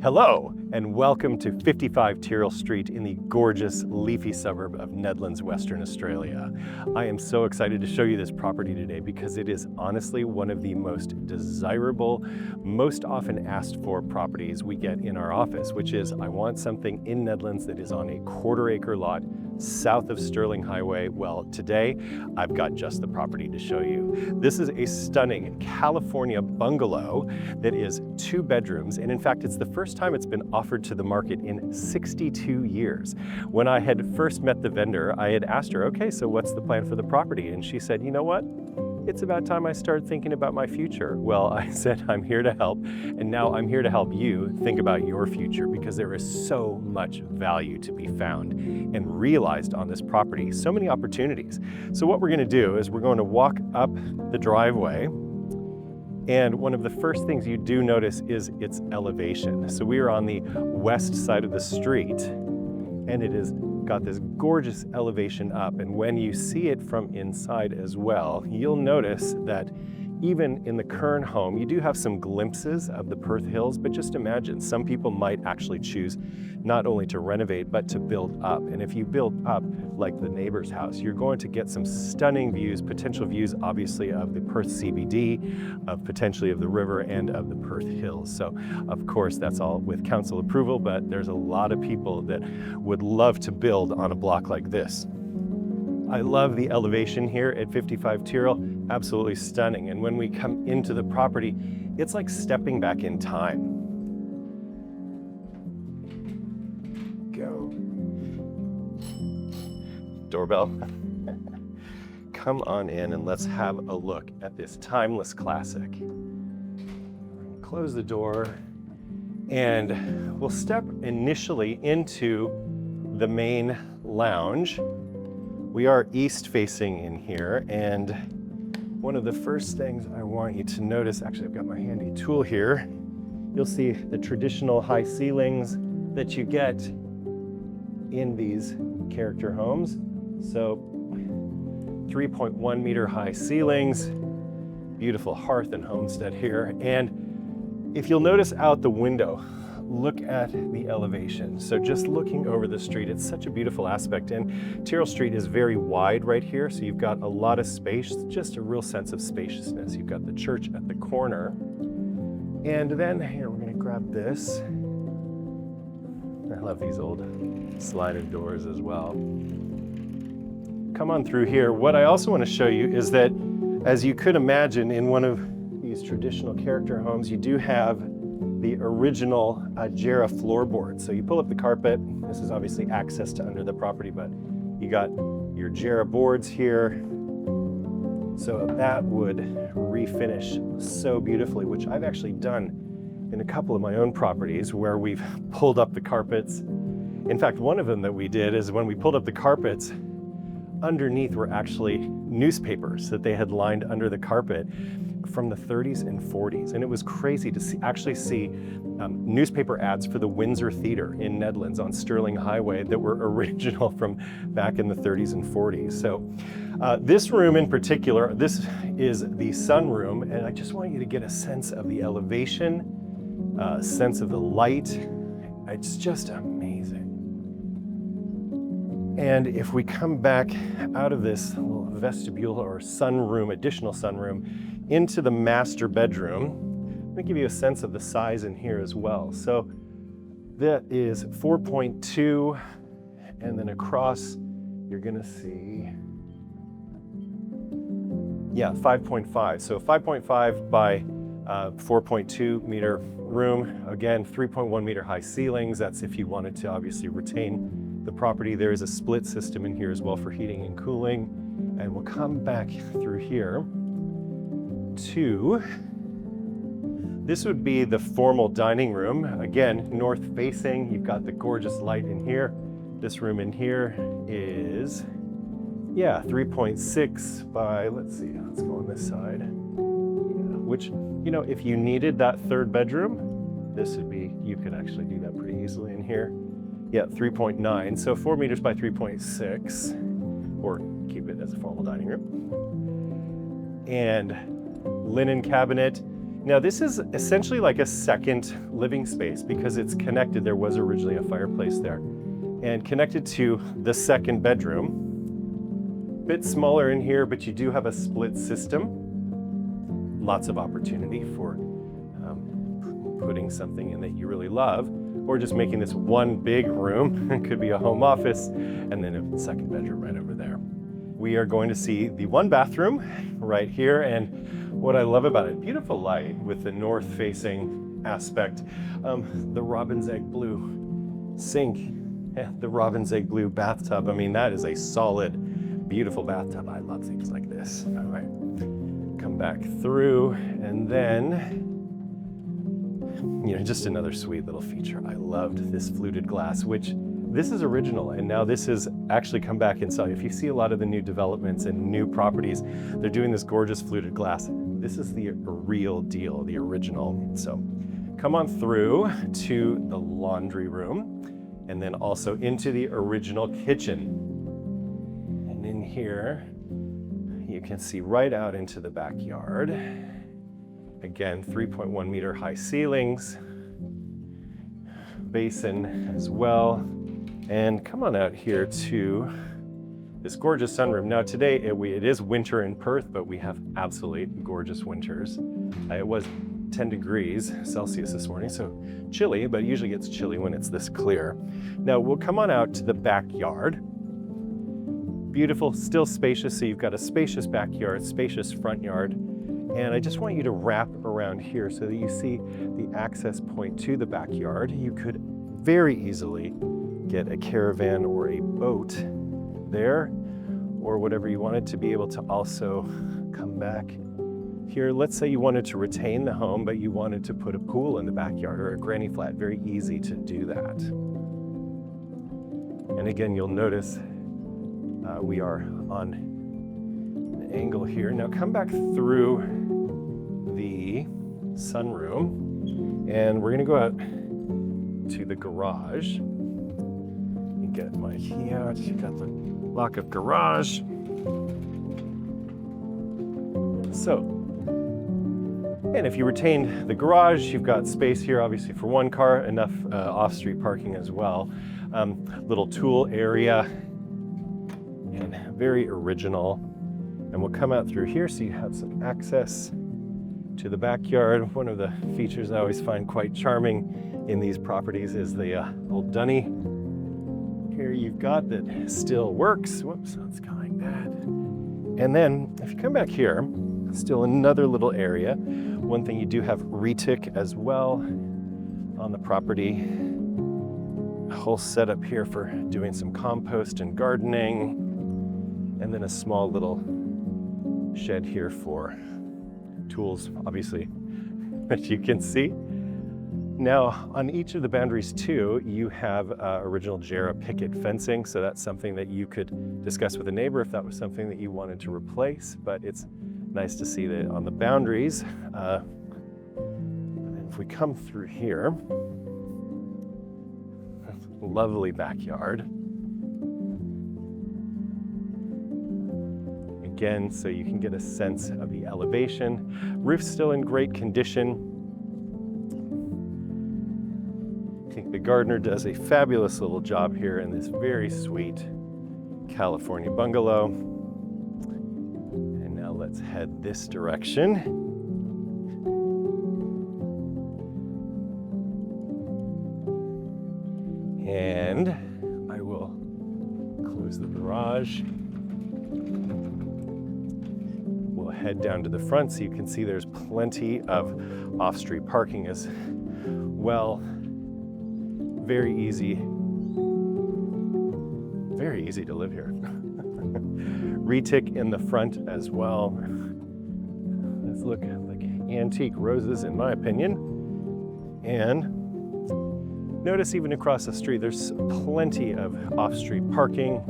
Hello, and welcome to 55 Tyrell Street in the gorgeous, leafy suburb of Nedlands, Western Australia. I am so excited to show you this property today because it is honestly one of the most desirable, most often asked for properties we get in our office, which is I want something in Nedlands that is on a quarter-acre lot south of Sterling Highway. Well, today I've got just the property to show you. This is a stunning California bungalow that is 2 bedrooms, and in fact it's the first time it's been offered to the market in 62 years. When I had first met the vendor, I had asked her, okay, so what's the plan for the property? And she said, you know what? It's about time I start thinking about my future. Well, I said, I'm here to help, and now I'm here to help you think about your future because there is so much value to be found and realized on this property, so many opportunities. So what we're gonna do is we're going to walk up the driveway, and one of the first things you do notice is its elevation. So we are on the west side of the street, and it is got this gorgeous elevation up, and when you see it from inside as well, you'll notice that even in the current home, you do have some glimpses of the Perth Hills, but just imagine, some people might actually choose not only to renovate, but to build up. And if you build up like the neighbor's house, you're going to get some stunning views, potential views, obviously, of the Perth CBD, of potentially of the river and of the Perth Hills. So of course, that's all with council approval, but there's a lot of people that would love to build on a block like this. I love the elevation here at 55 Tyrell, absolutely stunning. And when we come into the property, it's like stepping back in time. Go. Doorbell. Come on in and let's have a look at this timeless classic. Close the door and we'll step initially into the main lounge. We are east facing in here, and one of the first things I want you to notice, actually I've got my handy tool here, you'll see the traditional high ceilings that you get in these character homes. So 3.1 meter high ceilings, beautiful hearth and homestead here. And if you'll notice out the window, look at the elevation. So just looking over the street, it's such a beautiful aspect. And Tyrell Street is very wide right here, so you've got a lot of space, just a real sense of spaciousness. You've got the church at the corner. And then here, we're gonna grab this. I love these old sliding doors as well. Come on through here. What I also want to show you is that, as you could imagine, in one of these traditional character homes, you do have the original Jarrah floorboard. So you pull up the carpet, this is obviously access to under the property, but you got your Jarrah boards here. So that would refinish so beautifully, which I've actually done in a couple of my own properties where we've pulled up the carpets. In fact, one of them that we did is when we pulled up the carpets, underneath were actually newspapers that they had lined under the carpet from the 30s and 40s. And it was crazy to actually see newspaper ads for the Windsor Theater in Nedlands on Sterling Highway that were original from back in the 30s and 40s. So this room in particular, this is the sunroom, and I just want you to get a sense of the elevation, sense of the light. It's just amazing. And if we come back out of this little vestibule or sunroom, additional sunroom, into the master bedroom, I'm gonna give you a sense of the size in here as well. So that is 4.2, and then across, you're gonna see, 5.5. So 5.5 by 4.2 meter room. Again, 3.1 meter high ceilings. That's if you wanted to obviously retain the property. There is a split system in here as well for heating and cooling. And we'll come back through here to, this would be the formal dining room. Again, north facing, you've got the gorgeous light in here. This room in here is, 3.6 by, let's go on this side. Which, you know, if you needed that third bedroom, this would be, you could actually do that pretty easily in here. 3.9, so 4 meters by 3.6, or keep it as a formal dining room. And linen cabinet, Now this is essentially like a second living space because it's connected. There was originally a fireplace there and connected to the second bedroom. Bit smaller in here, but you do have a split system. Lots of opportunity for putting something in that you really love, or just making this one big room. It could be a home office, and then a second bedroom right over there. We are going to see the one bathroom right here, and what I love about it, beautiful light with the north-facing aspect. The robin's egg blue sink, the robin's egg blue bathtub. I mean, that is a solid, beautiful bathtub. I love things like this. All right, come back through, and then, you know, just another sweet little feature. I loved this fluted glass, which this is original, and now this has actually come back inside. If you see a lot of the new developments and new properties, they're doing this gorgeous fluted glass. This is the real deal, the original. So come on through to the laundry room, and then also into the original kitchen. And in here, you can see right out into the backyard. Again, 3.1 meter high ceilings, basin as well. And come on out here to this gorgeous sunroom. Now today it is winter in Perth, but we have absolutely gorgeous winters. It was 10 degrees Celsius this morning, so chilly, but it usually gets chilly when it's this clear. Now we'll come on out to the backyard. Beautiful, still spacious, so you've got a spacious backyard, spacious front yard. And I just want you to wrap around here so that you see the access point to the backyard. You could very easily get a caravan or a boat there, or whatever you wanted, to be able to also come back here. Let's say you wanted to retain the home, but you wanted to put a pool in the backyard or a granny flat. Very easy to do that. And again, you'll notice we are on an angle here. Now come back through the sunroom, and we're gonna go out to the garage. You get my key out, you got the lock of garage. So, and if you retain the garage, you've got space here, obviously for one car, enough off-street parking as well. Little tool area, and very original. And we'll come out through here so you have some access to the backyard. One of the features I always find quite charming in these properties is the old dunny here you've got that still works. Whoops, that's going bad. And then if you come back here, still another little area. One thing, you do have retic as well on the property. A whole setup here for doing some compost and gardening. And then a small little shed here for tools, obviously, that you can see. Now, on each of the boundaries too, you have original Jarrah picket fencing, so that's something that you could discuss with a neighbor if that was something that you wanted to replace, but it's nice to see that on the boundaries. If we come through here, lovely backyard. Again, so you can get a sense of the elevation. Roof's still in great condition. I think the gardener does a fabulous little job here in this very sweet California bungalow. And now let's head this direction. And I will close the garage. We'll head down to the front so you can see there's plenty of off-street parking as well. Very easy to live here. Retic in the front as well. These look like antique roses in my opinion. And notice even across the street, there's plenty of off-street parking,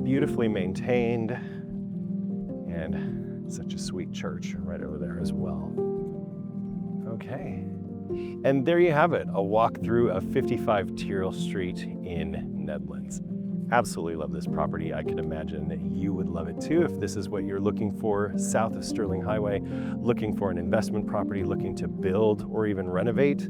beautifully maintained, and such a sweet church right over there as well. Okay, and there you have it, a walk through of 55 Tyrell Street in Nedlands. Absolutely love this property. I can imagine that you would love it too if this is what you're looking for south of Sterling Highway, looking for an investment property, looking to build or even renovate.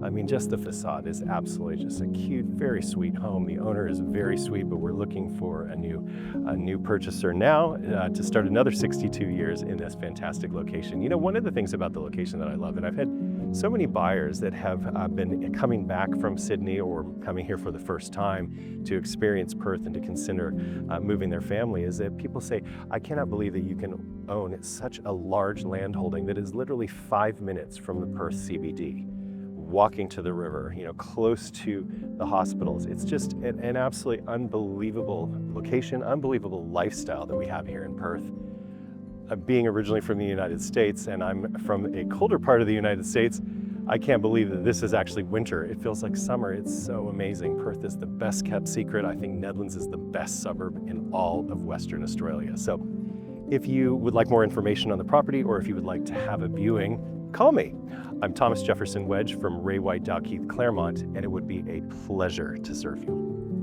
I mean, just the facade is absolutely just a cute, very sweet home. The owner is very sweet, but we're looking for a new purchaser now to start another 62 years in this fantastic location. You know, one of the things about the location that I love, and I've had so many buyers that have been coming back from Sydney or coming here for the first time to experience Perth and to consider moving their family, is that people say, I cannot believe that you can own such a large land holding that is literally 5 minutes from the Perth CBD, walking to the river, you know, close to the hospitals. It's just an absolutely unbelievable location, unbelievable lifestyle that we have here in Perth. Being originally from the United States, and I'm from a colder part of the United States, I can't believe that this is actually winter. It feels like summer. It's so amazing. Perth is the best kept secret. I think Nedlands is the best suburb in all of Western Australia. So if you would like more information on the property, or if you would like to have a viewing, call me. I'm Thomas Jefferson Wedge from Ray White Dalkeith Claremont, and it would be a pleasure to serve you.